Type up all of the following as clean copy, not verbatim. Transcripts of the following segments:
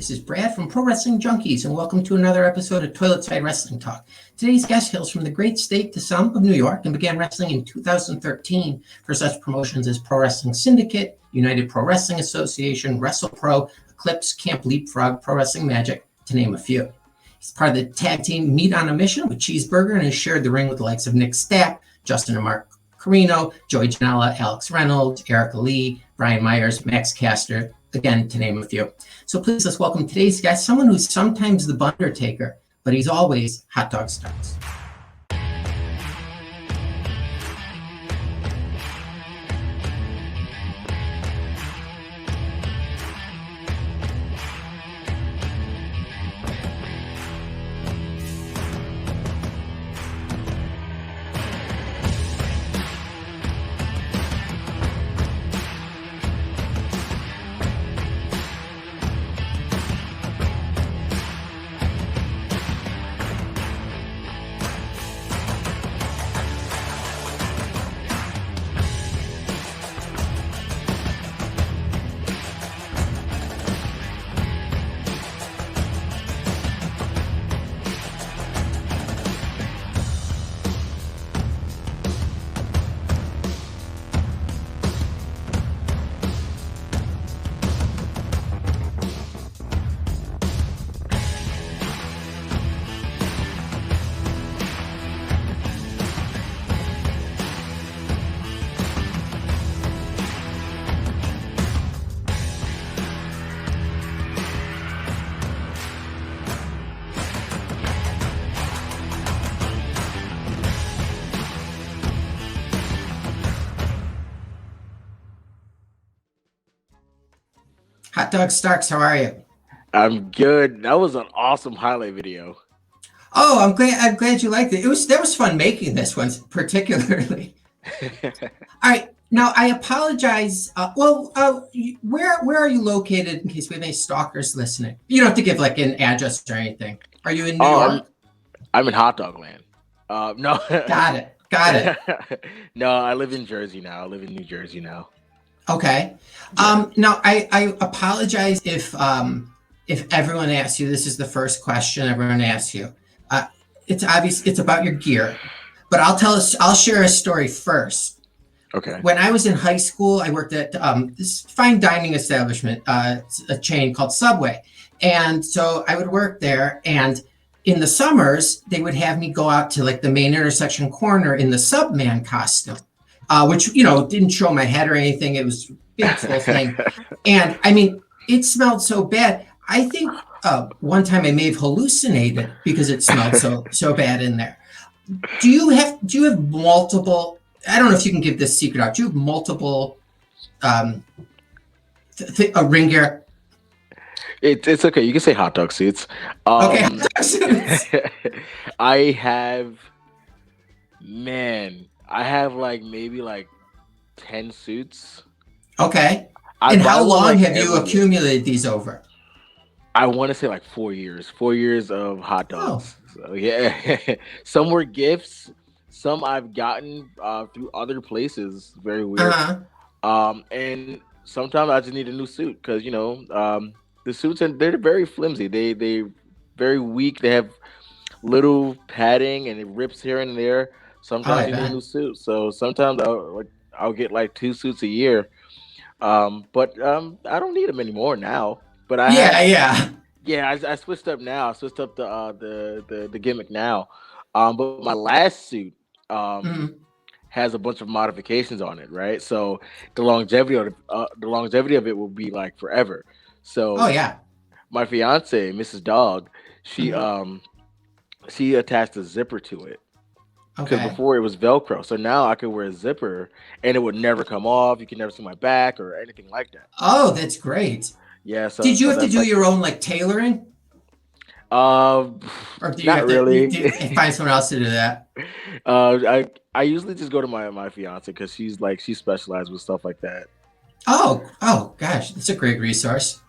this is Brad from Pro Wrestling Junkies, and welcome to another episode of Toilet Side Wrestling Talk. Today's guest hails from the great state to some of New York and began wrestling in 2013 for such promotions as Pro Wrestling Syndicate, United Pro Wrestling Association, WrestlePro, Eclipse, Camp Leapfrog, Pro Wrestling Magic, to name a few. He's part of the tag team Meat on a Mission with Cheeseburger and has shared the ring with the likes of Nick Stack, Justin and Mark Carino, Joey Janela, Alex Reynolds, Erica Lee, Brian Myers, Max Caster, again, to name a few. So please let's welcome today's guest, someone who's sometimes the Bundertaker, but he's always Hotdog Starks. Hotdog Starks, how are you? I'm good. That was an awesome highlight video. Oh, I'm glad you liked it. That was fun making this one particularly. All right, now I apologize. Where are you located in case we have any stalkers listening? You don't have to give like an address or anything. Are you in New York? I'm in Hotdog Land. No. Got it. No, I live in Jersey now. I live in New Jersey now. Okay. Now I apologize if everyone asks you, this is the first question everyone asks you. It's obvious it's about your gear, but I'll share a story first. Okay. When I was in high school, I worked at this fine dining establishment, a chain called Subway. And so I would work there, and in the summers, they would have me go out to like the main intersection corner in the Subman costume. Which, didn't show my head or anything. It was a big full thing. And I mean, it smelled so bad. I think one time I may have hallucinated because it smelled so bad in there. Do you have multiple, I don't know if you can give this secret out. Do you have multiple ring gear? It's okay. You can say hot dog suits. Okay, hot dog suits. I have maybe 10 suits. Okay. And how long have you accumulated these over? I want to say 4 years. 4 years of hot dogs. Oh. So yeah. Some were gifts. Some I've gotten through other places. Very weird. Uh-huh. And sometimes I just need a new suit because the suits, and they're very flimsy. They very weak. They have little padding and it rips here and there. Sometimes you need a new suit. So sometimes I'll get 2 suits a year. But I don't need them anymore now. But I switched up now. I switched up the gimmick now. But my last suit has a bunch of modifications on it, right? So the longevity of it will be forever. So my fiance, Mrs. Dog, she attached a zipper to it. Because before it was Velcro, so now I could wear a zipper and it would never come off. You can never see my back or anything like that. Oh, that's great. Yeah. So did you have to do your own tailoring? Or do you have to find someone else to do that? I usually just go to my fiance because she specialized with stuff like that. Oh gosh, that's a great resource.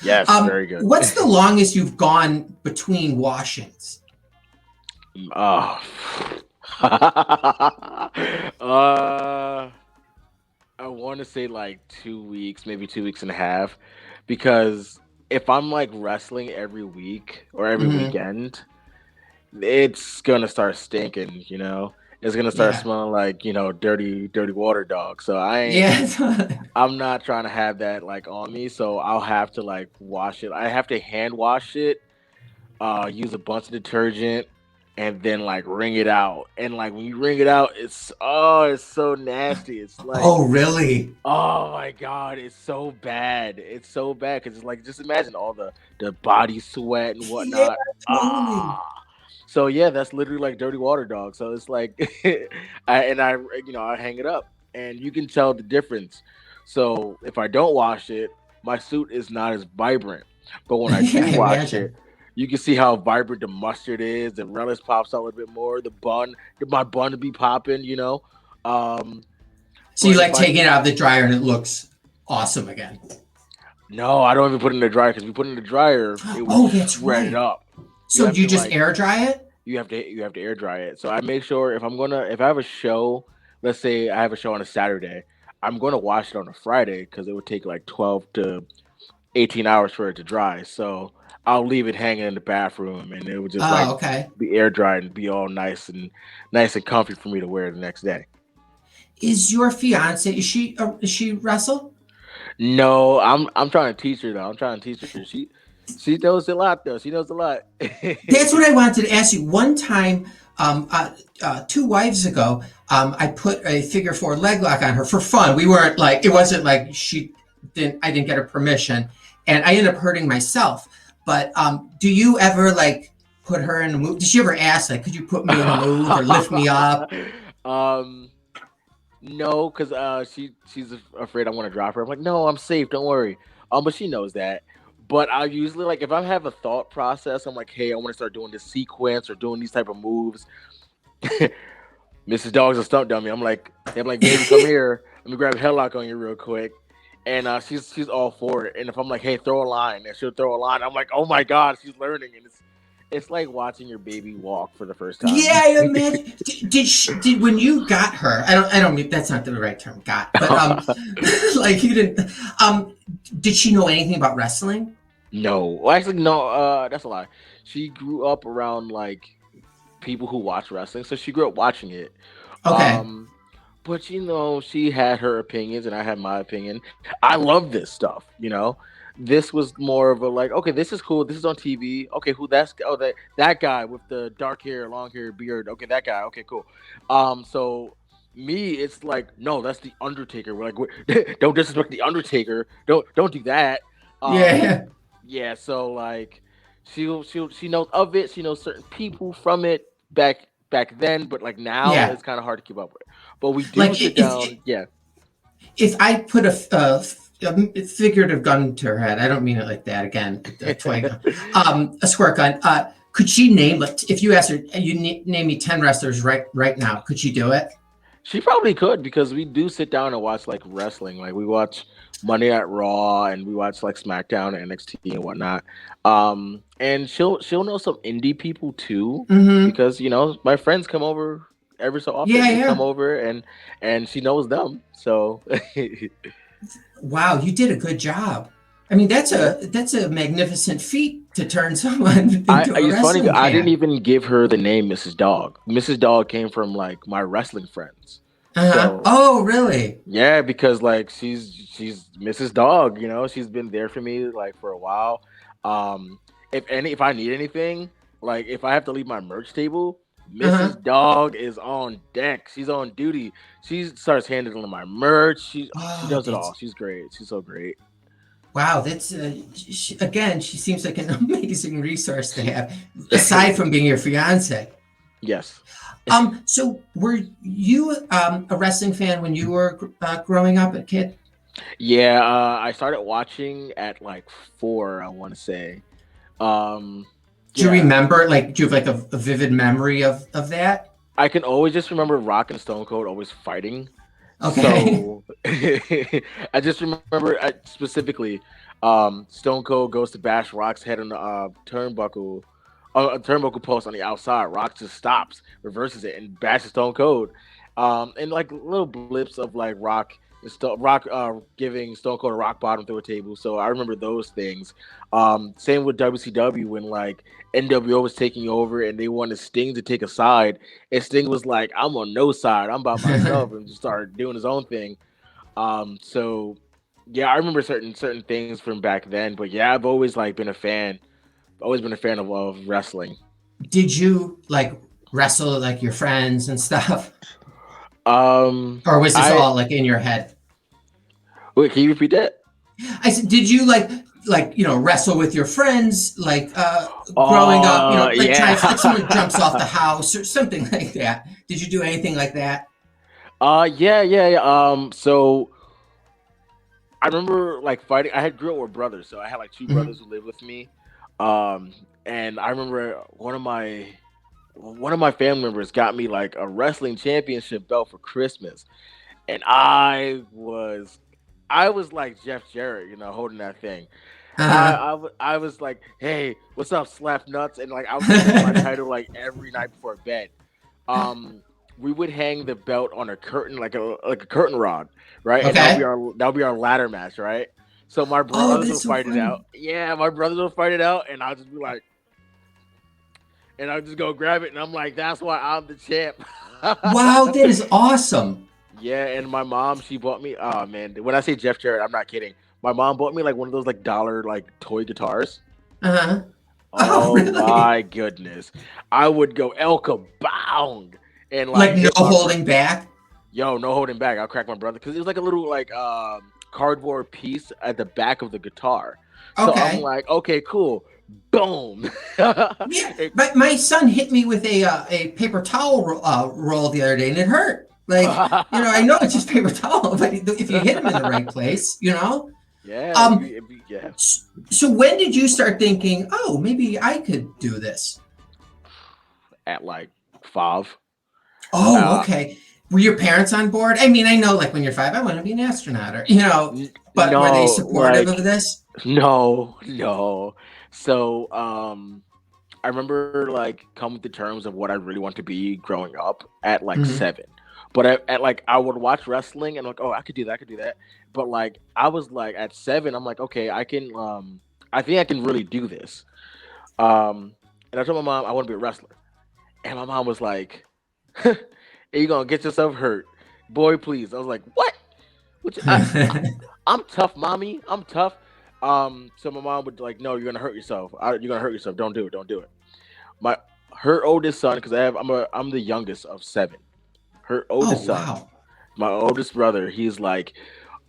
Yes, very good. What's the longest you've gone between washings? I want to say 2 weeks, maybe 2 weeks and a half, because if I'm like wrestling every week or every Hmm. weekend, it's gonna start stinking, It's gonna start Yeah. smelling like, dirty water dog. So Yeah. I'm not trying to have that like on me. So I'll have to like wash it. I have to hand wash it, use a bunch of detergent, and then like wring it out. And like when you wring it out, it's so nasty. It's like, Oh, really? oh my god, it's so bad. It's so bad because it's like, just imagine all the body sweat and Yeah, whatnot. totally. Ah. So yeah, that's literally like dirty water dog. So it's like, I hang it up, and you can tell the difference. So if I don't wash it, my suit is not as vibrant. But when I Yeah, do I wash it, imagine. you can see how vibrant the mustard is. The relish pops out a little bit more. My bun to be popping. Um, So you but if like I taking it out of the dryer and it looks awesome again. No, I don't even put it in the dryer, because if you put it in the dryer, it will Oh, that's shred it right. up. You So have you to just like air dry it? you have to air dry it. So I make sure, if I have a show, let's say I have a show on a Saturday, I'm gonna wash it on a Friday because it would take like 12 to 18 hours for it to dry. So I'll leave it hanging in the bathroom, and it would just like Oh, okay. be air dried and be all nice and comfy for me to wear the next day. Is your fiance, is she wrestle? No, I'm trying to teach her though. I'm trying to teach her. She knows a lot though. She knows a lot. That's what I wanted to ask you. One time, 2 wives ago, I put a figure four leg lock on her for fun. We weren't like, it wasn't like I didn't get her permission, and I ended up hurting myself. But do you ever like put her in a move? Did she ever ask, like, could you put me in a move or lift me up? um, no, because she's afraid I want to drop her. I'm like, no, I'm safe. Don't worry. But she knows that. But I usually, like, if I have a thought process, I'm like, hey, I want to start doing this sequence or doing these type of moves. Mrs. Dog's a stunt dummy. I'm like, baby, come here. Let me grab a headlock on you real quick. And she's all for it. And if I'm like, hey, throw a line, and she'll throw a line, I'm like, oh my god, she's learning, and it's like watching your baby walk for the first time. Yeah, I imagine. Did when you got her? I don't mean that's not the right term. Got, but like you didn't. Um, did she know anything about wrestling? No, well, actually, no. That's a lie. She grew up around like people who watch wrestling, so she grew up watching it. Okay. Um, but she had her opinions, and I had my opinion. I love this stuff. This was more of a like, okay, this is cool. This is on TV. Okay, who that's? Oh, that guy with the dark hair, long hair, beard. Okay, that guy. Okay, cool. So me, it's like, no, that's the Undertaker. We're like, don't disrespect the Undertaker. Don't do that. Um, Yeah. yeah. So like, she knows of it. She knows certain people from it back then, but like now Yeah. it's kind of hard to keep up with. But we do Like sit down. Yeah. if I put a figurative gun to her head, I don't mean it like that. Again, a toy gun, a squirt gun. Could she name, like, if you asked her, name me 10 wrestlers right now? Could she do it? She probably could, because we do sit down and watch like wrestling. Like we watch Monday at Raw, and we watch like SmackDown and NXT and whatnot. And she'll know some indie people too, Mm-hmm. because my friends come over every so often. Yeah, They come yeah. over, and she knows them. So Wow, you did a good job. I mean, yeah. that's a magnificent feat to turn someone I into a It's funny, wrestling I didn't fan. even give her the name Mrs. Dog. Mrs. Dog came from like my wrestling friends. Uh-huh. So Oh, really? yeah, because like she's Mrs. Dog, she's been there for me like for a while. Um, if I need anything, like if I have to leave my merch table, Mrs. Uh-huh. Dog is on deck. She's on duty. She starts handling my merch. She Oh, does it all. that's She's great. She's so great. wow. That's again, she seems like an amazing resource to have, aside from being your fiance. Yes. So were you a wrestling fan when you were growing up, a kid? Yeah, I started watching at like 4, I want to say. Um, Do you yeah, remember, like, do you have like a vivid memory of that? I can always just remember Rock and Stone Cold always fighting. Okay. So I just remember, specifically, Stone Cold goes to bash Rock's head on the turnbuckle, a turnbuckle post on the outside. Rock just stops, reverses it, and bashes Stone Cold. And like little blips of like Rock, giving Stone Cold a rock bottom through a table. So I remember those things. Same with WCW when like NWO was taking over and they wanted Sting to take a side, and Sting was like, "I'm on no side. I'm about myself," and just started doing his own thing. So yeah, I remember certain things from back then. But yeah, I've always like been a fan. Always been a fan of wrestling. Did you like wrestle like your friends and stuff? Or was this I all like in your head? Wait, can you repeat that? I said, did you wrestle with your friends like growing up? Like trying Yeah. like someone jumps off the house or something like that. Did you do anything like that? Yeah. So I remember like fighting. I had grew up with brothers, so I had like two Mm-hmm. brothers who lived with me. And I remember one of my family members got me like a wrestling championship belt for Christmas, and I was like Jeff Jarrett, holding that thing. Uh-huh. I was like, hey, what's up, slap nuts? And like I would defend my title like every night before bed. Um, we would hang the belt on a curtain, like a curtain rod, right? And Okay. that'll be our ladder match, right? So my Oh, brothers will that's so fight it funny. out. Yeah, my brothers will fight it out, and I'll just be like, and I'll just go grab it, and I'm like, that's why I'm the champ. Wow, that is awesome. Yeah, and my mom, she bought me. Oh man, when I say Jeff Jarrett, I'm not kidding. My mom bought me like one of those like dollar like toy guitars. Uh-huh. Oh, Oh really? my goodness, I would go Elka bound and like Like no hit holding back? yo, no holding back. I'll crack my brother because it was like a little like cardboard piece at the back of the guitar. So I'm Okay. like, okay, cool, boom. Yeah, but my son hit me with a paper towel roll the other day, and it hurt. Like, I know it's just paper towel, but if you hit him in the right place. Yeah, Um, yeah. so when did you start thinking, oh, maybe I could do this? At like 5. Oh, Uh, okay. Were your parents on board? I mean, I know, like when you're 5, I want to be an astronaut, or. But were they no, supportive of like this? no. So I remember like coming to terms of what I really want to be growing up at like Hmm. 7. But at like I would watch wrestling and like, oh, I could do that, I could do that. But like I was like at 7, I'm like, okay, I think I can really do this. And I told my mom I want to be a wrestler. And my mom was like, "You're gonna get yourself hurt, boy. Please." I was like, "What? Which I'm tough, mommy. I'm tough." So my mom would like, "No, you're gonna hurt yourself. You're gonna hurt yourself. Don't do it. Don't do it." My Her oldest son, because I'm the youngest of 7. Her Oh, oldest son, wow. my oldest brother, he's like,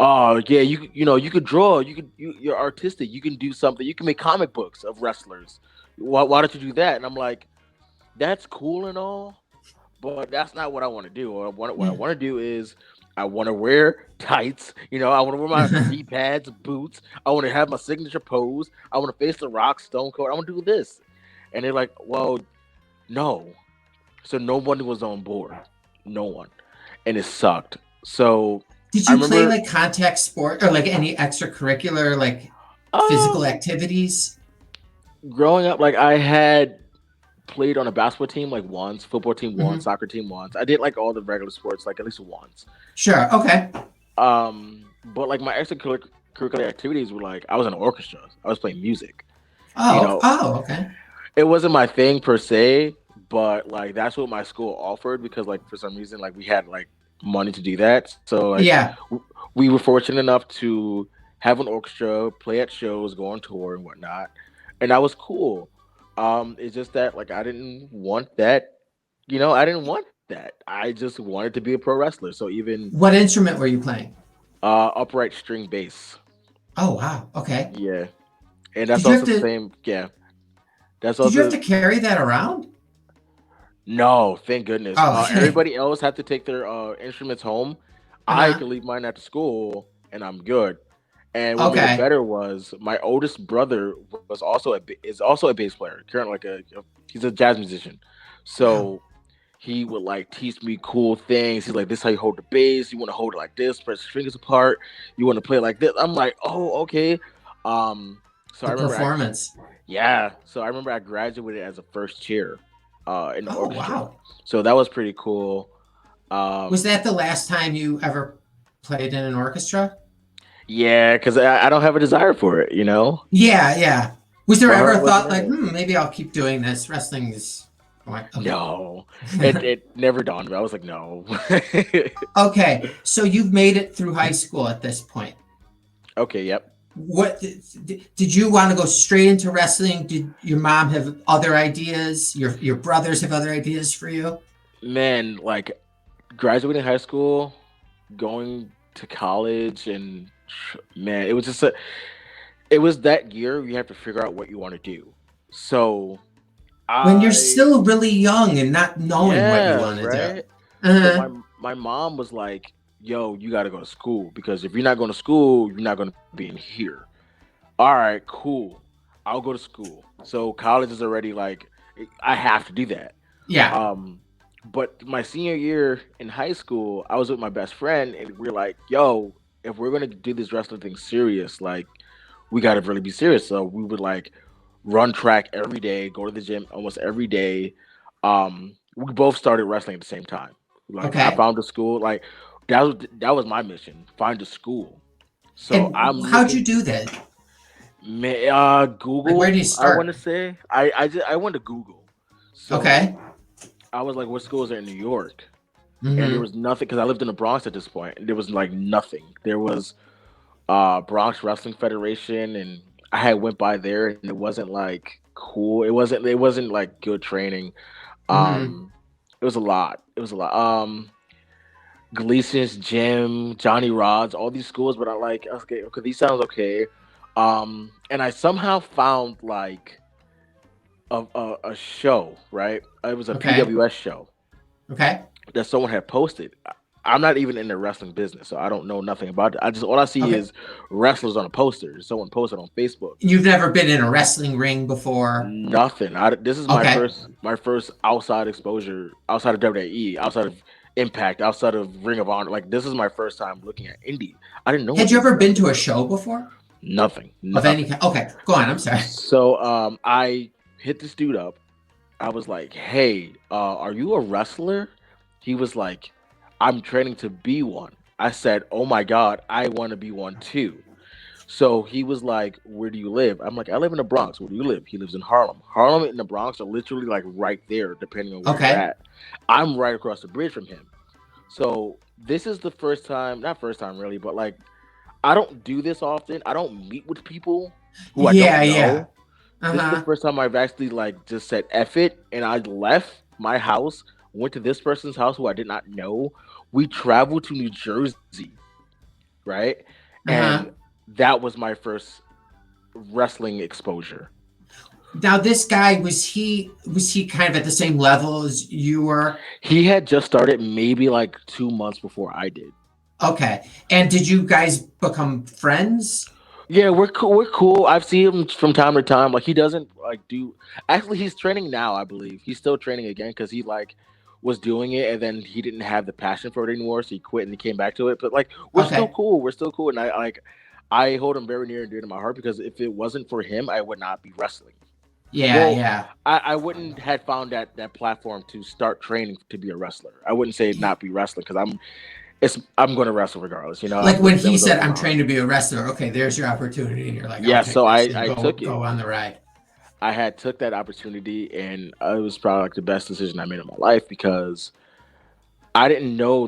"Oh yeah, you could draw. You're artistic. You can do something. You can make comic books of wrestlers. Why don't you do that?" And I'm like, "That's cool and all." But that's not what I want to do. What I Yeah. want to do is I want to wear tights. I want to wear my knee pads, boots. I want to have my signature pose. I want to face the Rock, Stone Cold. I want to do this. And they're like, well, no. So no one was on board. No one. And it sucked. So Did I you play remember like contact sport or like any extracurricular like physical um activities? growing up, like I had played on a basketball team like once, football team once, Hmm. soccer team once. I did like all the regular sports like at least once. Sure. Okay. But like my extracurricular activities were like I was in an orchestra. I was playing music. You Oh. know, Oh. Okay. it wasn't my thing per se, but like that's what my school offered because like for some reason like we had like money to do that. So like Yeah. we were fortunate enough to have an orchestra, play at shows, go on tour and whatnot, and that was cool. It's just that like I didn't want that. I didn't want that. I just wanted to be a pro wrestler. So even What instrument were you playing? upright string bass. Oh, wow. Okay. Yeah, and that's Did you have also the to? same. Yeah, that's Did you have also to carry that around? no. Thank goodness. Oh, okay. Everybody else had to take their instruments home. I Uh-huh. could leave mine at the school, and I'm good. And what made it Okay. better was my oldest brother is also a bass player. Currently, he's a jazz musician. Wow. So he would like teach me cool things. He's like, "This is how you hold the bass. You want to hold it like this. Press your fingers apart. You want to play it like this." I'm like, "Oh, okay." Um, so I The remember performance. yeah. So I remember I graduated as a first chair in the Oh, orchestra. wow. So that was pretty cool. Was Um, that the last time you ever played in an orchestra? Yeah, because I don't have a desire for it, you know? Yeah. Was there My ever heart a thought wasn't like, in it. maybe I'll keep doing this? Wrestling is okay. No, it never dawned on me. I was like, no. Okay, so you've made it through high school at this point. Okay, yep. What did you want to go straight into wrestling? Did your mom have other ideas? Your brothers have other ideas for you? Man, like graduating high school, going to college, and man, it was just it was that year you have to figure out what you want to do. So When you're I, still really young and not knowing what you yeah, want to do. right. So Uh-huh. my mom was like, "Yo, you got to go to school because if you're not going to school, you're not going to be in here." All right, cool. I'll go to school. So college is already like I have to do that. Yeah. Um, but my senior year in high school, I was with my best friend, and we're like, "Yo, if we're gonna do this wrestling thing serious, like, we gotta really be serious." So we would like run track every day, go to the gym almost every day. We both started wrestling at the same time. Like, I Okay. found a school. Like, that was my mission: find a school. So And I'm how'd you looking. do that? Like, where do you Google. I want start? to say I went to Google. So Okay. I was like, what schools are in New York? And there Mm-hmm. was nothing because I lived in the Bronx at this point. And there was like nothing. There was Bronx Wrestling Federation, and I had went by there, and it wasn't like cool. It wasn't like good training. Mm-hmm. Um, it was a lot. It was a lot. Gleason's Gym, Johnny Rod's, all these schools, but I like okay, these sounds okay. And I somehow found like a show, right? It was a Okay. PWS show Okay. that someone had posted. I'm not even in the wrestling business, so I don't know nothing about it. I just all I see Okay. is wrestlers on a poster. Someone posted on Facebook. You've never been in a wrestling ring before? Nothing. This is Okay. my first outside exposure outside of WWE, outside of Impact, outside of Ring of Honor. Like this is my first time looking at indie. I didn't know what Had you indie ever been wrestling to a was. show before? Nothing. Of any Nothing. kind? Okay. Go on. I'm sorry. So I hit this dude up. I was like, "Hey, are you a wrestler?" He was like, "I'm training to be one." I said, "Oh my god, I want to be one too." So he was like, "Where do you live?" I'm like, "I live in the Bronx." "Where do you live?" He lives in Harlem. Harlem and the Bronx are literally like right there, depending on where you're Okay. at. I'm right across the bridge from him. So this is the first time, not first time really, but like I don't do this often. I don't meet with people who I don't Yeah. know. This is the Uh-huh. first time I've actually like just said F it and I left my house, went to this person's house who I did not know. We traveled to New Jersey, right? Uh-huh. And that was my first wrestling exposure. Now this guy, was he kind of at the same level as you were? He had just started maybe like 2 months before I did. Okay. And did you guys become friends? Yeah, we're cool. We're cool. I've seen him from time to time. Like he doesn't like do. Actually, he's training now. I believe he's still training again because he like was doing it and then he didn't have the passion for it anymore, so he quit and he came back to it. But like we're still Okay. cool. We're still cool, and I hold him very near and dear to my heart because if it wasn't for him, I would not be wrestling. Yeah, Well, yeah. I wouldn't had found that platform to start training to be a wrestler. I wouldn't say not be wrestling because I'm going to wrestle regardless. You know, Like when that he was said, always in I'm my trained heart. to be a wrestler, okay, there's your opportunity. And you're like, I'll Yeah, take so this and I took it. go on the ride. I had took that opportunity, and it was probably like the best decision I made in my life because I didn't know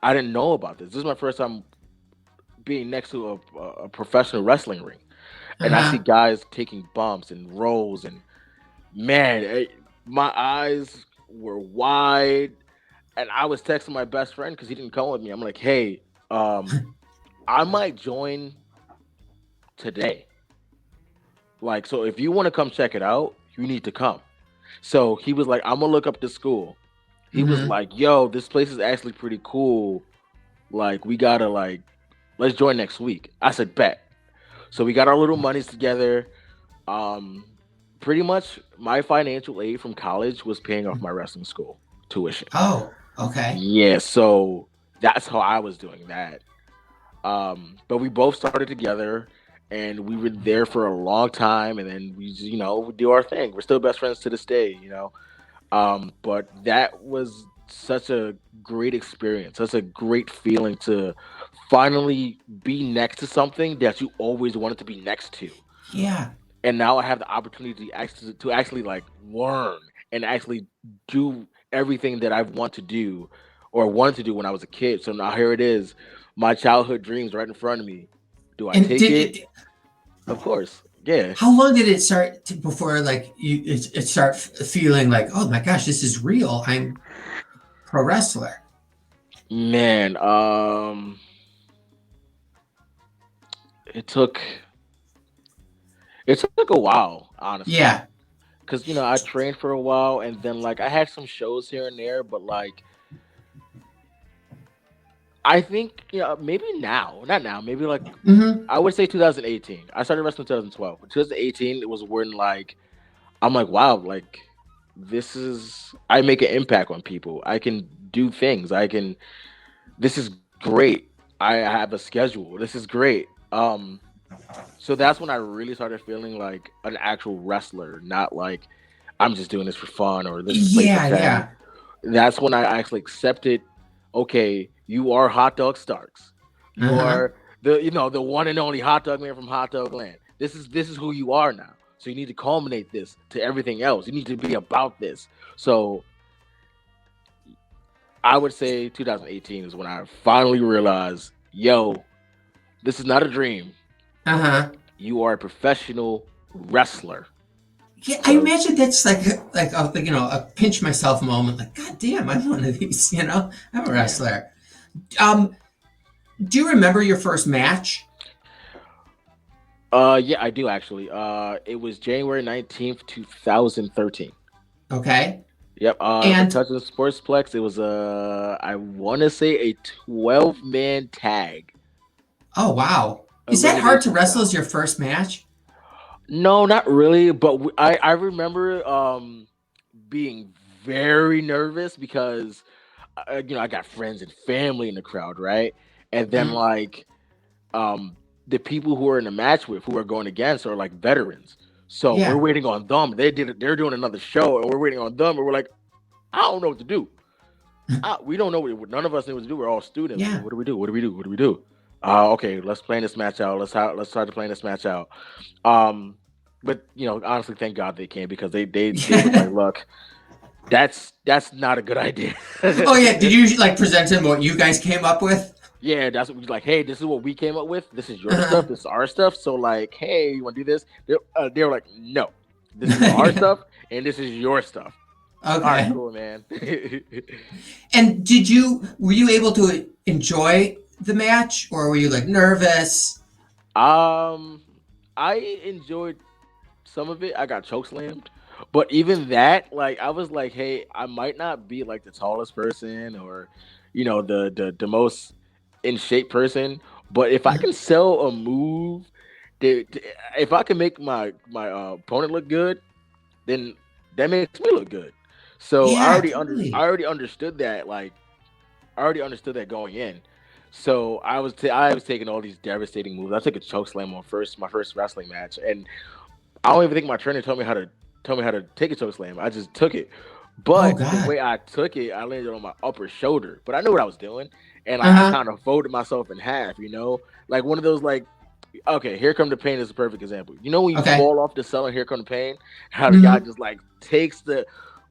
I didn't know about this. This is my first time being next to a professional wrestling ring, and I see Uh-huh. guys taking bumps and rolls, and man, my eyes were wide, and I was texting my best friend because he didn't come with me. I'm like, hey, um, I might join today. Like, so if you want to come check it out, you need to come. So he was like, I'm gonna look up the school. He was Mm-hmm. like, yo, this place is actually pretty cool. Like, we gotta like let's join next week. I said, bet. So we got our little monies together. Um, Pretty much my financial aid from college was paying off my wrestling school tuition. Oh, okay. Yeah, so that's how I was doing that. But we both started together and we were there for a long time and then we just, we do our thing. We're still best friends to this day. But that was such a great experience, such a great feeling to finally be next to something that you always wanted to be next to. Yeah. And now I have the opportunity to actually like learn and actually do everything that I want to do or wanted to do when I was a kid. So now here it is, my childhood dreams right in front of me. Do I And take it? Of course. Yeah. how long did it start before like it start feeling like, oh my gosh, this is real? I'm a pro wrestler. Man, it took it took a while, honestly. Yeah. Cause I trained for a while and then like I had some shows here and there, but like I think maybe now, not now, maybe like Mm-hmm. I would say 2018. I started wrestling in 2012. But 2018 it was when like I'm like, wow, like this is I make an impact on people. I can do things. I can this is great. I have a schedule. This is great. So that's when I really started feeling like an actual wrestler, not like I'm just doing this for fun or this is place to Yeah, attend. yeah. That's when I actually accepted, okay, you are Hot Dog Starks. You Uh-huh. are the one and only hot dog man from Hot Dog Land. This is who you are now. So you need to culminate this to everything else. You need to be about this. So I would say 2018 is when I finally realized, yo, this is not a dream. Uh-huh. You are a professional wrestler. Yeah, I So imagine that's like a a pinch myself moment. Like, God damn, I'm one of these. I'm a yeah. wrestler. Um, do you remember your first match? Yeah, I do actually. It was January 19th, 2013. Okay, Yep. The and Touch of the Sportsplex. It was I want to say a 12-man tag oh wow, is that hard to elimination wrestle as style. your first match? No, not really. But I remember being very nervous because I got friends and family in the crowd, right? And then Mm, like um the people who are in the match with who are going against are like veterans. So we're yeah. waiting on them. They're doing another show and we're waiting on them and we're like, I don't know what to do. We don't know none of us know what to do. We're all students. Yeah. What do we do? What do we do? What do we do? Okay, let's plan this match out. Let's try to plan this match out. Um, but honestly, thank God they came because they was like, look, that's not a good idea. Oh yeah, did you like present him what you guys came up with? Yeah, that's what we like. Hey, this is what we came up with. This is your stuff. Uh, This is our stuff. So like, hey, you want to do this? They were like, no, this is our yeah. stuff, and this is your stuff. All right, Okay. cool, man. And were you able to enjoy the match, or were you like nervous? um, I enjoyed some of it. I got choke slammed, but even that, like, I was like, hey, I might not be like the tallest person or, the most in shape person, but if I Uh, can sell a move, that if I can make my opponent look good, then that makes me look good. So yeah, totally. I already understood that. Like I already understood that going in. So I was taking all these devastating moves. I took a choke slam on my first wrestling match, and I don't even think my trainer told me how to take a choke slam. I just took it. Oh But the God. way I took it, I landed on my upper shoulder. But I knew what I was doing, and Uh I huh. kind of folded myself in half. Like one of those like, okay, Here Come the Pain is a perfect example. You know when you Okay. fall off the cell and Here Come the Pain, how the guy Hmm. just like takes the.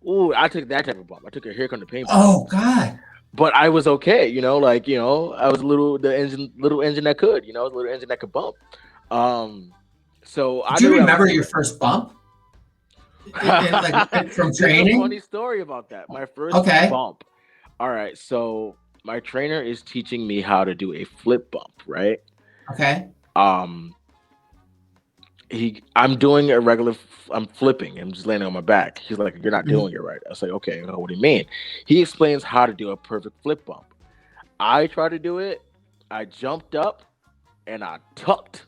Ooh, I took that type of bump. I took a Here Come the Pain bump. Oh God. But I was okay. I was little engine that could. I was a little engine that could bump. Um, so I Do you knew what I was remember your doing. first bump? From There's a funny training? story about that. My first Okay. bump. All right, so my trainer is teaching me how to do a flip bump, right? Okay. Um, I'm doing a regular. I'm flipping. I'm just landing on my back. He's like, "You're not Mhm. doing it right." I say, "Okay, well, what do you mean?" He explains how to do a perfect flip bump. I try to do it. I jumped up and I tucked,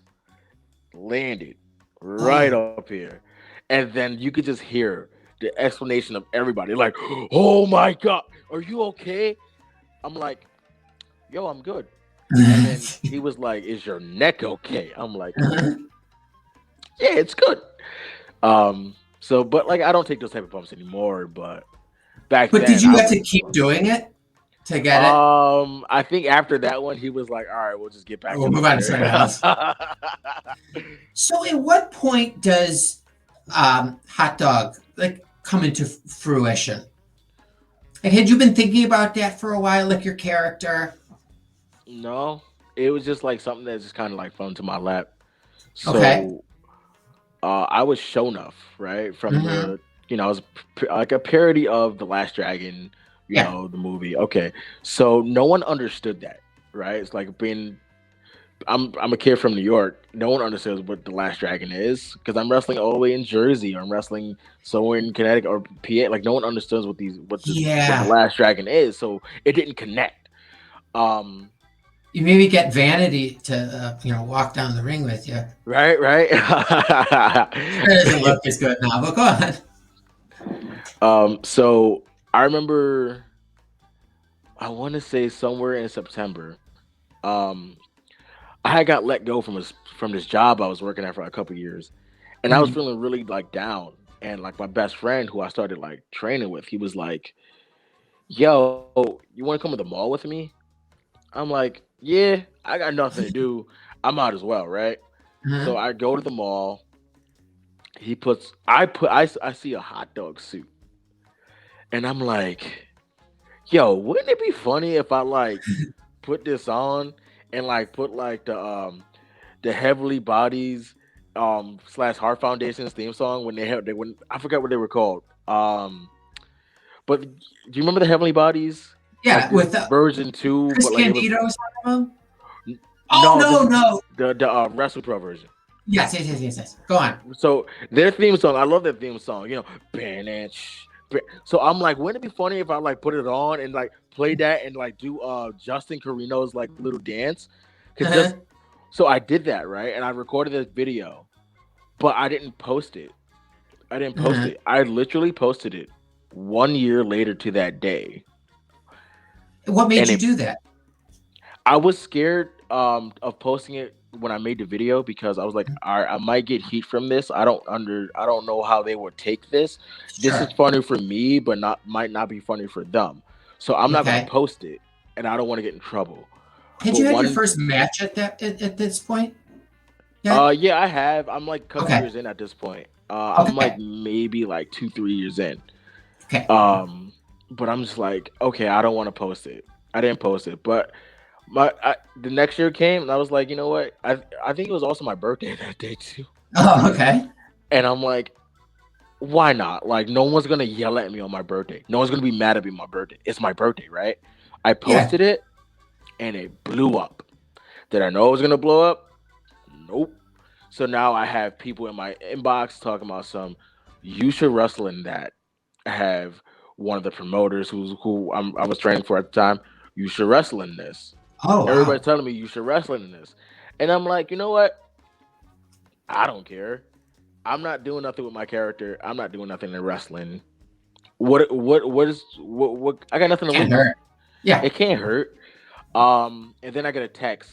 landed right Oh. up here, and then you could just hear the explanation of everybody, like, "Oh my god, are you okay?" I'm like, "Yo, I'm good." And then he was like, "Is your neck okay?" I'm like, "Yeah, it's good." So, but like, I don't take those type of bumps anymore. But back But did then. you have to keep doing it to get it? I think after that one, he was like, "All right, we'll just get back We'll to move on to something else. So, at what point does Hot Dog like come into fruition? Like, had you been thinking about that for a while, like your character? No, it was just like something that just kind of like fell into my lap. Okay. So I was Shonuff, right? From Mm-hmm. the, I was like a parody of The Last Dragon, Yeah. the movie. Okay. So no one understood that, right? It's like being, I'm a kid from New York. No one understands what The Last Dragon is because I'm wrestling all the way in Jersey or I'm wrestling somewhere in Connecticut or PA. Like no one understands what the Yeah. Last Dragon is. So it didn't connect. Um, You maybe get Vanity to walk down the ring with you. right, right. It doesn't look as good now, but go on. So I remember, I want to say somewhere in September, um, I had got let go from this job I was working at for a couple years, and I was Mm. feeling really like down. And like my best friend, who I started like training with, he was like, "Yo, you want to come to the mall with me?" I'm like, "Yeah, I got nothing to do. I might as well, right?" Uh-huh. So I go to the mall. I see a hot dog suit, and I'm like, "Yo, wouldn't it be funny if I like put this on and like put like the Heavenly Bodies slash Heart Foundation's theme song when when I forgot what they were called. But do you remember the Heavenly Bodies? Like Yeah, this with version two, Chris but like it was Candido or something. Oh no, this no, is no. the Wrestle Pro version. Yes, yes, yes, yes, yes. Go on. So their theme song, I love their theme song. So I'm like, wouldn't it be funny if I like put it on and like play that and like do Justin Carino's like little dance? Cause Uh-huh. just so I did that, right? And I recorded this video, but I didn't post it. I didn't post Uh-huh. it. I literally posted it 1 year later to that day. What made And you it do that? I was scared of posting it when I made the video because I was like, all right, I might get heat from this. I don't know how they would take this. This is Sure. funny for me, but not might not be funny for them. So I'm not gonna Okay. post it and I don't want to get in trouble. Had But you had your one first match at this point yet? yeah, I have. I'm like a couple Okay. years in at this point. I'm like Okay. maybe like 2, 3 years in. Okay. Um, but I'm just like, okay, I don't want to post it. I didn't post it, but the next year came and I was like, you know what? I think it was also my birthday that day too. Oh, okay. And I'm like, why not? Like no one's gonna yell at me on my birthday. No one's gonna be mad at me on my birthday. It's my birthday, right? I Yeah. posted it and it blew up. Did I know it was gonna blow up? Nope. So now I have people in my inbox talking about you should wrestle in that. I have one of the promoters I was training for at the time. You should wrestle in this. Oh, Everybody's wow. telling me you should wrestle in this. And I'm like, you know what? I don't care. I'm not doing nothing with my character. I'm not doing nothing in wrestling. What I got nothing to Can't lose. hurt. Yeah. It can't hurt. And then I get a text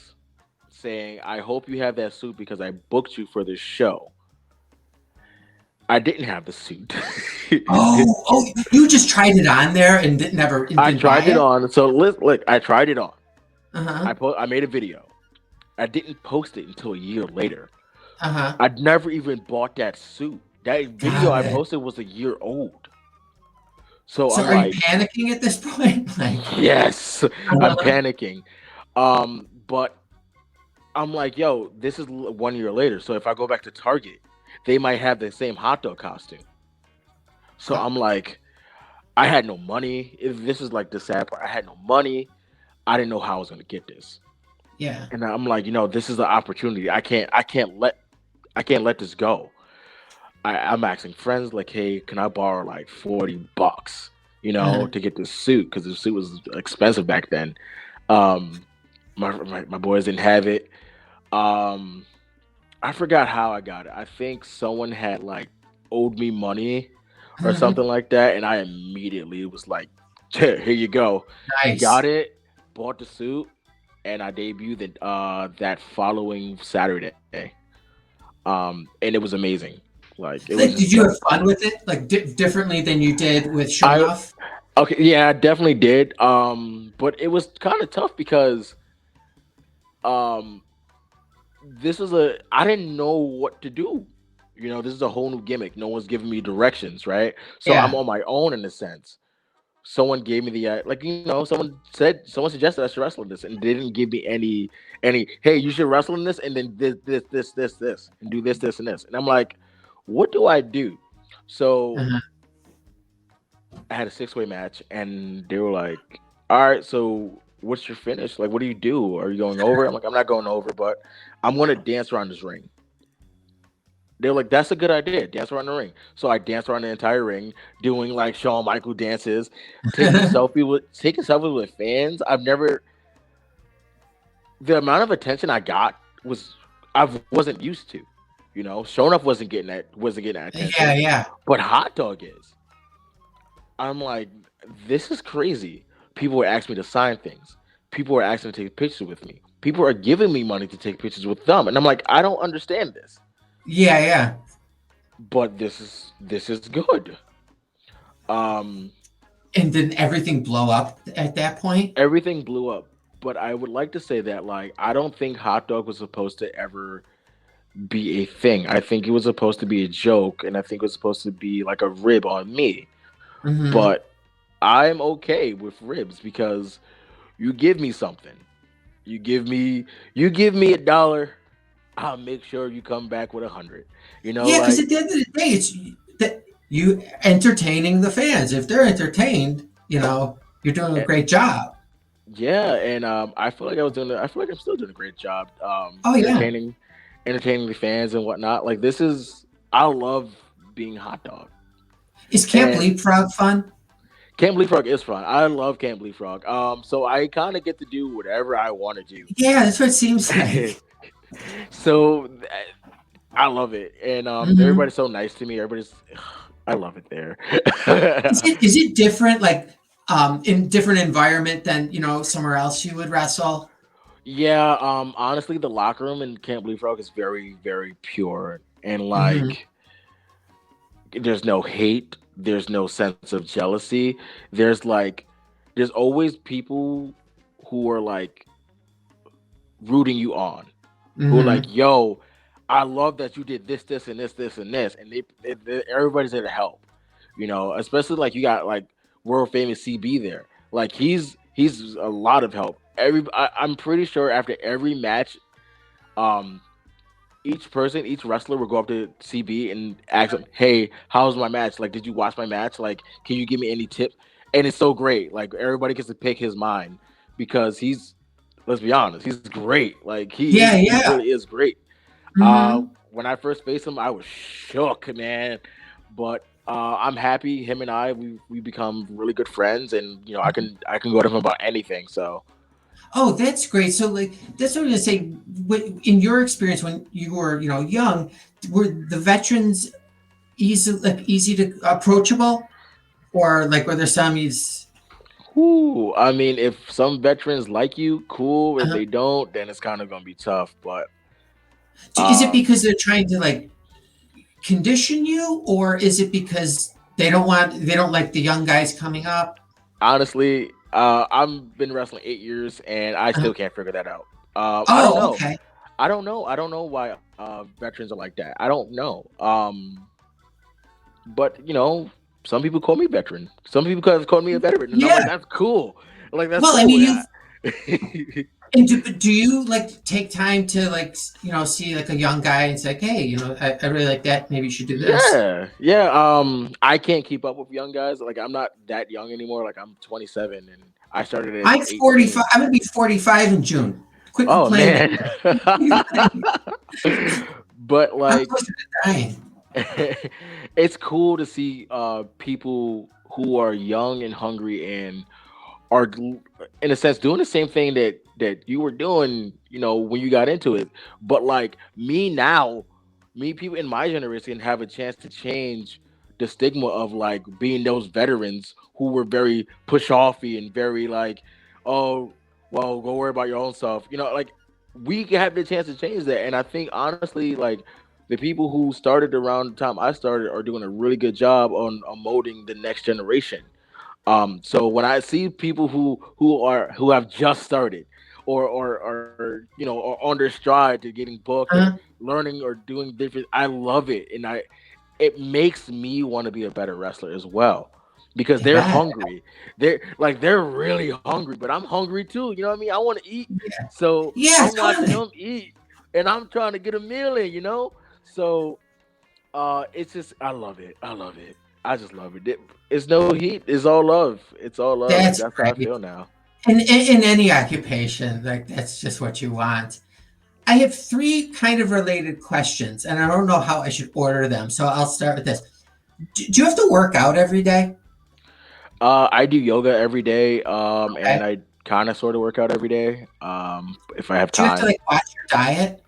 saying, I hope you have that suit because I booked you for this show. I didn't have the suit. Oh, you just tried it on there and I didn't buy tried it it? on. So look, I tried it on. Uh-huh. I made a video. I didn't post it until a year later. Uh-huh. I'd never even bought that suit. That video Got I it. posted was a year old. So So I'm are you like, panicking at this point? Like, yes, I'm panicking. But I'm like, yo, this is 1 year later. So if I go back to Target, they might have the same hot dog costume. So I'm like, I had no money. If this is like the sad part, I had no money. I didn't know how I was gonna get this. yeah. And I'm like, this is an opportunity. I can't let this go. I'm asking friends like, hey, can I borrow like $40, Uh-huh. to get this suit because the suit was expensive back then. Um, my boys didn't have it. Um, I forgot how I got it. I think someone had like owed me money or Uh-huh. something like that, and I immediately was like, here you go, got Nice. it, bought the suit, and I debuted that following Saturday. And it was amazing. Like it So was did just you have fun with it? Like differently than you did with I Shonuff? Okay, yeah, I definitely did. But it was kind of tough because um this is a I didn't know what to do. This is a whole new gimmick. No one's giving me directions, right? So I'm Yeah. on my own in a sense. Someone gave me the someone suggested I should wrestle in this, and they didn't give me any. Hey, you should wrestle in this, and then this, and do this, and this. And I'm like, what do I do? So Uh-huh. I had a 6-way match, and they were like, all right, so what's your finish? Like, what do you do? Are you going over? I'm like, I'm not going over, but I'm gonna dance around this ring. They're like, that's a good idea. Dance around the ring. So I danced around the entire ring, doing like Shawn Michael dances, taking selfies with fans. The amount of attention I got I wasn't used to. Showing up wasn't getting that Yeah, attention, yeah. but Hot Dog is. I'm like, this is crazy. People were asking me to sign things. People were asking to take pictures with me. People are giving me money to take pictures with them, and I'm like, I don't understand this, Yeah, yeah. but this is good. Um, And did everything blow up at that point? Everything blew up, but I would like to say that like I don't think Hot Dog was supposed to ever be a thing. I think it was supposed to be a joke, and I think it was supposed to be like a rib on me. Mm-hmm. But I'm okay with ribs because you give me something. You give me $1, I'll make sure you come back with 100. Yeah, because Like at the end of the day, it's that you entertaining the fans. If they're entertained, you're doing a eh, great job. yeah, and I feel like I feel like I'm still doing a great job Oh yeah. entertaining the fans and whatnot. Like I love being Hot Dog. Is Camp And Leapfrog fun? Camp Leapfrog is fun. I love Camp Leapfrog. So I kind of get to do whatever I want to do. Yeah, that's what it seems like. So I love it, and Hmm. everybody's so nice to me. I love it there. Is it different, like in different environment than somewhere else you would wrestle? Yeah, honestly, the locker room in Camp Leapfrog is very, very pure, and Hmm. like, there's no hate, there's no sense of jealousy. There's always people who are like rooting you on, who are like, Hmm. "Yo, I love that you did this, and this, and this," and everybody's there to help. Especially like you got like world famous CB there. Like he's a lot of help. I'm pretty sure after every match, um, each wrestler will go up to CB and ask him, "Hey, how was my match? Like, did you watch my match? Like, can you give me any tips?" And it's so great. Like everybody gets to pick his mind because let's be honest, he's great. Like Yeah, he yeah. really is great. Hmm. When I first faced him, I was shook, man. But I'm happy. Him and we become really good friends, and I can go to him about anything. So Oh, that's great. So, like, that's what I'm gonna say. In your experience, when you were, young, were the veterans easy to approachable, or like were there some is? whew, I mean, if some veterans like you, cool. If Uh, they don't, then it's kind of gonna be tough. But is it um, because they're trying to like condition you, or is it because they don't like the young guys coming up? honestly, I've been wrestling 8 years, and I Uh, still can't figure that out. I don't oh, know. okay. I don't know why veterans are like that. I don't know. But some people call me veteran. Some people have called me a veteran, and I'm like, Yeah. that's cool. Like that's Well, I cool. mean, Yeah. and do you like take time to like see like a young guy and say, hey, I really like that. Maybe you should do this. Yeah, yeah. I can't keep up with young guys. Like I'm not that young anymore. Like I'm 27, and I started at I'm 45. 18. I'm gonna be 45 in June. Quit Oh complaining. man. But I'm like, closer to dying. it's cool to see people who are young and hungry and are in a sense doing the same thing that you were doing, when you got into it. But like me people in my generation have a chance to change the stigma of like being those veterans who were very push offy and very like, oh, well, go worry about your own stuff. Like we have the chance to change that. And I think honestly, like the people who started around the time I started are doing a really good job on molding the next generation. So when I see people who have just started, or are on their stride to getting booked or Uh-huh. learning or doing different, I love it, and it makes me want to be a better wrestler as well, because I they're bet. hungry. They're really hungry, but I'm hungry too. You know what I mean? I want to eat, Yeah. so Yeah, I'm watching totally. them eat, and I'm trying to get a meal in. So it's just I love it. I love it. I just love it. It's no heat. It's all love. It's all love, and That's that's how I great. feel now. In any occupation, like that's just what you want. I have three kind of related questions, and I don't know how I should order them. So I'll start with this. Do you have to work out every day? I do yoga every day, Okay. and I kind of sort of work out every day, if I have Do you have to time. like watch your diet?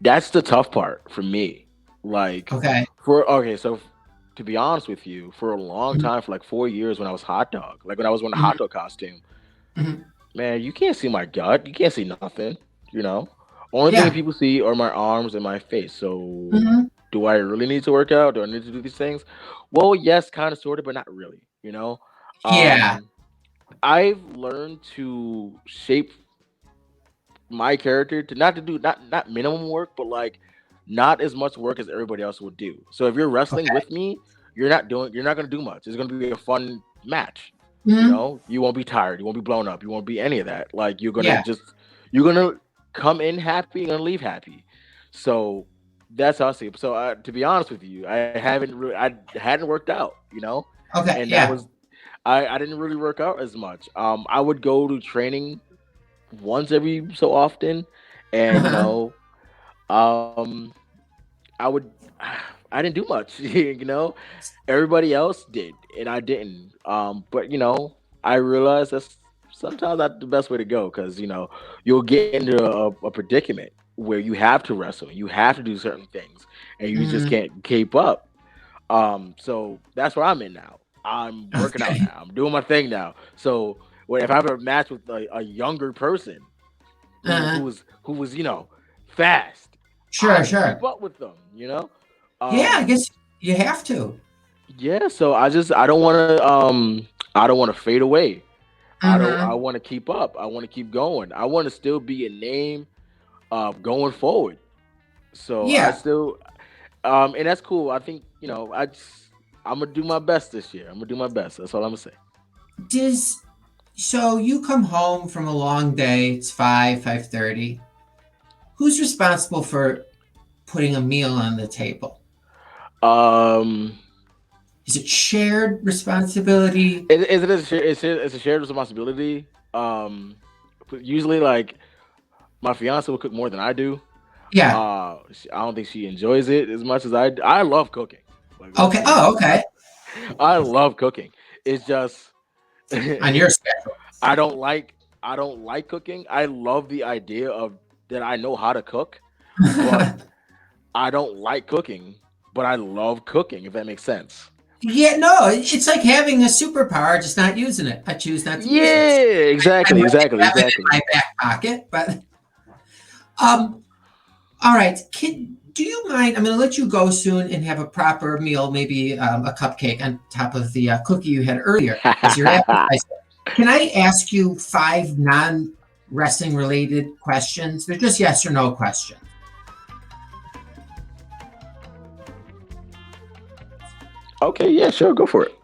That's the tough part for me. Like, Okay. for okay, so to be honest with you, for a long Mhm, time, for like 4 years, when I was hot dog, like when I was wearing a mhm, hot dog costume, mhm. man, you can't see my gut. You can't see nothing. You know, only thing Yeah. people see are my arms and my face. So, Mhm. do I really need to work out? Do I need to do these things? Well, yes, kind of, sort of, but not really. Yeah. Um, I've learned to shape my character to not to do not minimum work, but like not as much work as everybody else would do. So if you're wrestling Okay. with me, you're not gonna do much. It's gonna be a fun match. Mhm. You won't be tired, you won't be blown up, you won't be any of that. Like Yeah. you're gonna come in happy and gonna leave happy. So that's how I see it. So to be honest with you, I hadn't worked out, Okay. and that Yeah. was I didn't really work out as much. I would go to training once every so often, and Uh-huh. um, I would I didn't do much. Everybody else did, and I didn't. But I realized that's sometimes not the best way to go, because you'll get into a predicament where you have to wrestle, you have to do certain things, and you just Mhm. can't keep up. So that's where I'm in now. I'm working out Okay. now. I'm doing my thing now. So if I have a match with a younger person who Uh-huh. who was who was fast, I Sure, can keep sure. up with them. Yeah, I Um, guess you have to. yeah. So I don't want to fade away. I Mhm. want to keep up. I want to keep going. I want to still be a name going forward. So I Yeah. still and that's cool. I think I'm gonna do my best this year. I'm gonna do my best. That's all I'm gonna say. Does so you come home from a long day, it's 5:30. Who's responsible for putting a meal on the table? Um, Is it shared responsibility? it's a shared responsibility. But usually, like, my fiance will cook more than I do. Yeah. I don't think she enjoys it as much as I do. I love cooking. Like, let's Okay. be Oh, real. okay. I love cooking. It's just On your schedule. I don't like I don't like cooking. I love the idea of that I know how to cook, but I don't like cooking, but I love cooking, if that makes sense. Yeah, no, it's like having a superpower, just not using it. I choose not to use it. Yeah, I exactly, might exactly, have it in exactly. my back pocket, but um, all right. Do you mind? I'm going to let you go soon and have a proper meal, maybe a cupcake on top of the cookie you had earlier as your appetizer. Can I ask you five non-wrestling related questions? They're just yes or no questions. Okay, yeah, sure, go for it.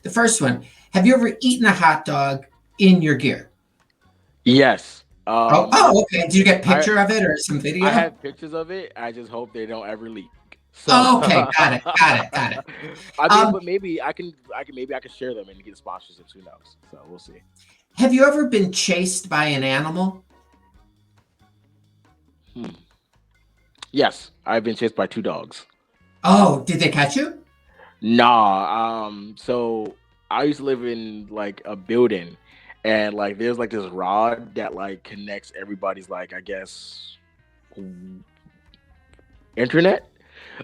The first one: have you ever eaten a hot dog in your gear? Yes. Oh, oh, okay. Did you get a I picture of it or some I video? have pictures of it. I just hope they don't ever leak. So Oh, okay, got it, got it, got it. I mean, Um, but maybe I can share them and get sponsorships. Who knows? So we'll see. have you ever been chased by an animal? Hmm. Yes, I've been chased by two dogs. Oh, did they catch you? Nah. So I used to live in like a building, and like there's like this rod that like connects everybody's, like, I guess, internet.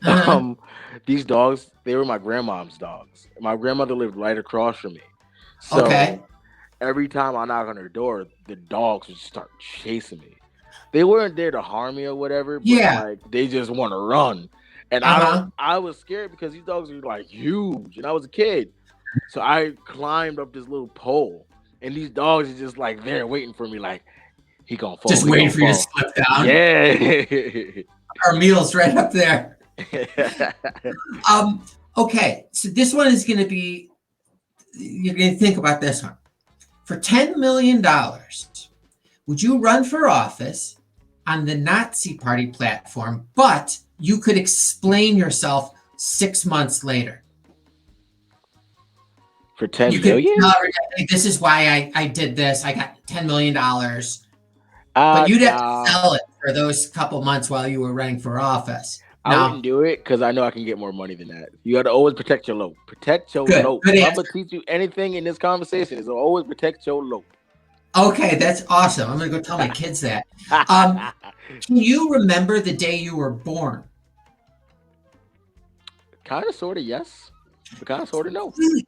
Uh-huh. Um, these dogs, they were my grandmom's dogs. My grandmother lived right across from me, Okay. so every time I knock on her door, the dogs would start chasing me. They weren't there to harm me or whatever, but Yeah. like they just want to run. And Uh-huh. I was scared because these dogs are like huge, and I was a kid. So I climbed up this little pole, and these dogs are just like there waiting for me, like he gonna fall. Just He waiting gonna for you to fall. slip down. Yeah. Our meal's right up there. Okay, so this one is going to be, you're going to think about this one. For $10 million, would you run for office on the Nazi Party platform, but you could explain yourself 6 months later? For 10 You could million? tell everybody, this is why I did this. I got $10 million. But you'd have to sell it for those couple months while you were running for office. I wouldn't do it because I know I can get more money than that. You got to always protect your lope. Protect your lope. Good If I'm going to teach you anything in this conversation, is always protect your lope. Okay, that's awesome. I'm going to go tell my kids that. Can you remember the day you were born? Kind of, sort of, yes. But kind of, sort of, no. Really?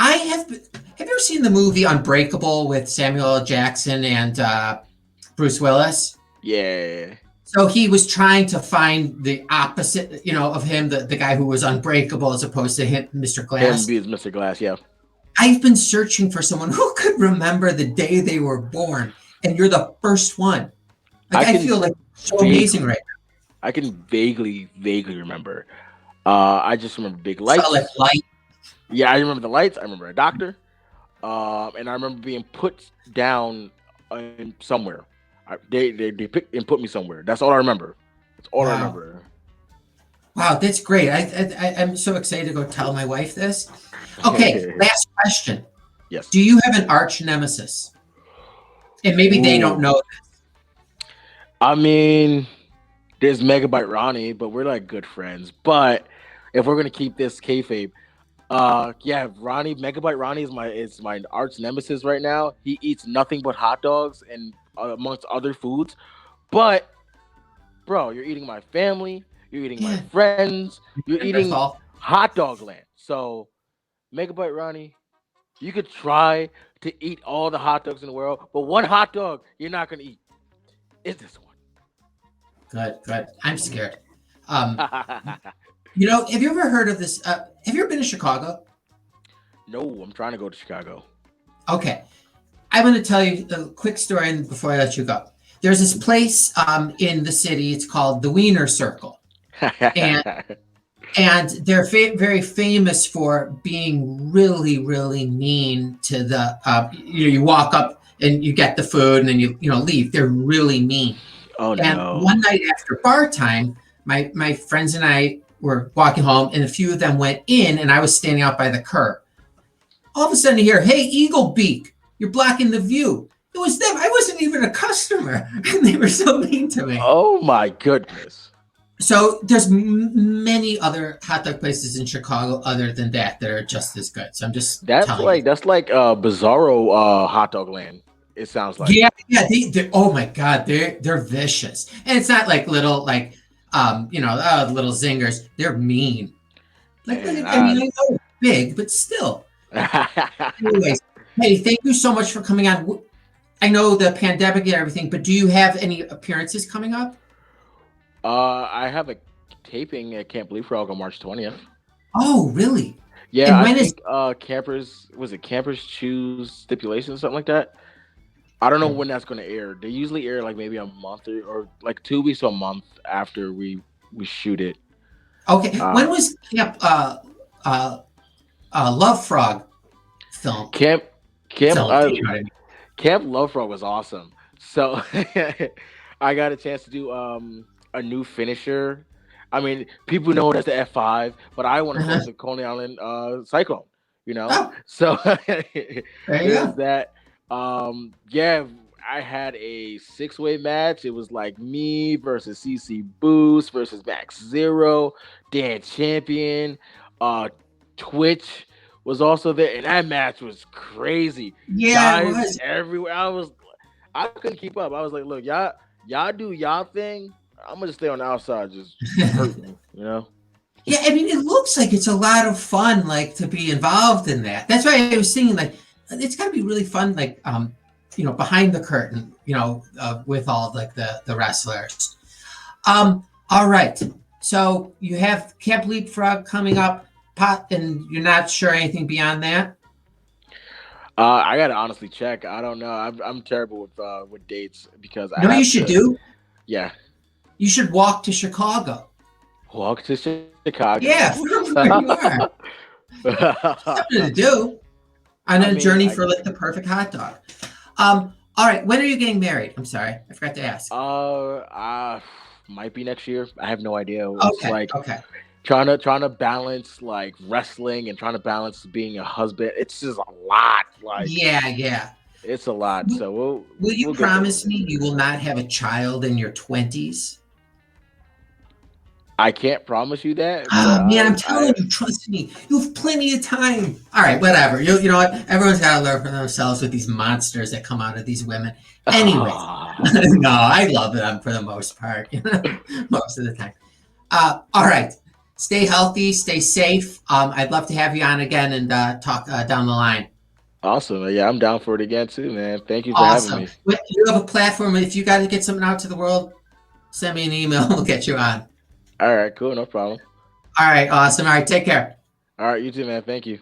Have you ever seen the movie Unbreakable with Samuel L. Jackson and Bruce Willis? Yeah. So he was trying to find the opposite, of him, the guy who was unbreakable as opposed to him, Mr. Glass. Him be Mr. Glass, yeah. I've been searching for someone who could remember the day they were born, and you're the first one. I feel like so amazing right now. I can vaguely remember. I just remember big lights. Solid light. Yeah, I remember the lights. I remember a doctor. And I remember being put down somewhere. They picked and put me somewhere. That's all I remember. That's all I remember. Wow, that's great. I'm so excited to go tell my wife this. Okay, last question. Yes. Do you have an arch nemesis? And maybe they don't know this. I mean, there's Megabyte Ronnie, but we're like good friends. But if we're gonna keep this kayfabe, Megabyte Ronnie is my arch nemesis right now. He eats nothing but hot dogs and amongst other foods. But bro, you're eating my family, you're eating my friends, you're eating hot dog land. So Megabyte Ronnie, you could try to eat all the hot dogs in the world, but one hot dog you're not gonna eat. Is this one? Good. I'm scared. Have you ever heard of this? Have you ever been to Chicago? No, I'm trying to go to Chicago. Okay. I'm going to tell you a quick story before I let you go. There's this place in the city. It's called the Wiener Circle. And they're very famous for being really, really mean to the, you walk up and you get the food and then you leave. They're really mean. Oh, no. And one night after bar time, my friends and I were walking home, and a few of them went in, and I was standing out by the curb. All of a sudden, I hear, "Hey, Eagle Beak, you're blocking the view." It was them. I wasn't even a customer, and they were so mean to me. Oh my goodness! So there's many other hot dog places in Chicago other than that are just as good. So I'm just that's like Bizarro hot dog land. It sounds like they're oh my god, they're vicious, and it's not like little little zingers. They're mean. Like I know big, but still. Anyways, hey, thank you so much for coming on. I know the pandemic and everything, but do you have any appearances coming up? I have a taping at Camp Leapfrog on March 20th. Oh, really? Yeah, I think Campers Choose Stipulations, something like that. I don't know when that's going to air. They usually air like maybe a month or like 2 weeks to a month after we shoot it. Okay. When was Camp Love Frog film? Camp Love Frog was awesome. So I got a chance to do a new finisher. I mean, people know it as the F5, but I want to call it the Coney Island Cyclone. So there's that. I had a 6-way match. It was like me versus CC Boost versus Max Zero, Dan Champion, Twitch was also there, and that match was crazy. Yeah, it was everywhere. I couldn't keep up. I was like, look, y'all do y'all thing. I'm gonna just stay on the outside, just hurting, Yeah, I mean, it looks like it's a lot of fun, like to be involved in that. That's why I was thinking, like, it's got to be really fun, like, behind the curtain, with all like the wrestlers. All right. So you have Camp Leapfrog coming up. and you're not sure anything beyond that? I gotta honestly check. I don't know. I'm terrible with dates because I You know what you have should to. do? Yeah, You should walk to Chicago. walk to Chicago. Yeah, from where you are. Something to do on I a mean, journey I for like the perfect hot dog. All right, when are you getting married? I'm sorry, I forgot to ask. might be next year. I have no idea. It's Okay, like okay. trying to balance like wrestling and trying to balance being a husband. It's just a lot. Like Yeah, yeah. it's a lot. Will, So will you we'll get there one promise day. me you will not have a child in your 20s? I can't promise you that, but Oh man, I'm I telling you, trust me, you have plenty of time. All right, whatever. You know what? Everyone's got to learn for themselves with these monsters that come out of these women. Anyways, no, I love them for the most part, most of the time. All right, stay healthy, stay safe. I'd love to have you on again and talk down the line. awesome. Yeah, I'm down for it again too, man. Thank you for having Awesome. me. You have a platform. If you got to get something out to the world, send me an email. We'll get you on. All right, cool, no problem. All right, awesome. All right, take care. All right, you too, man. Thank you.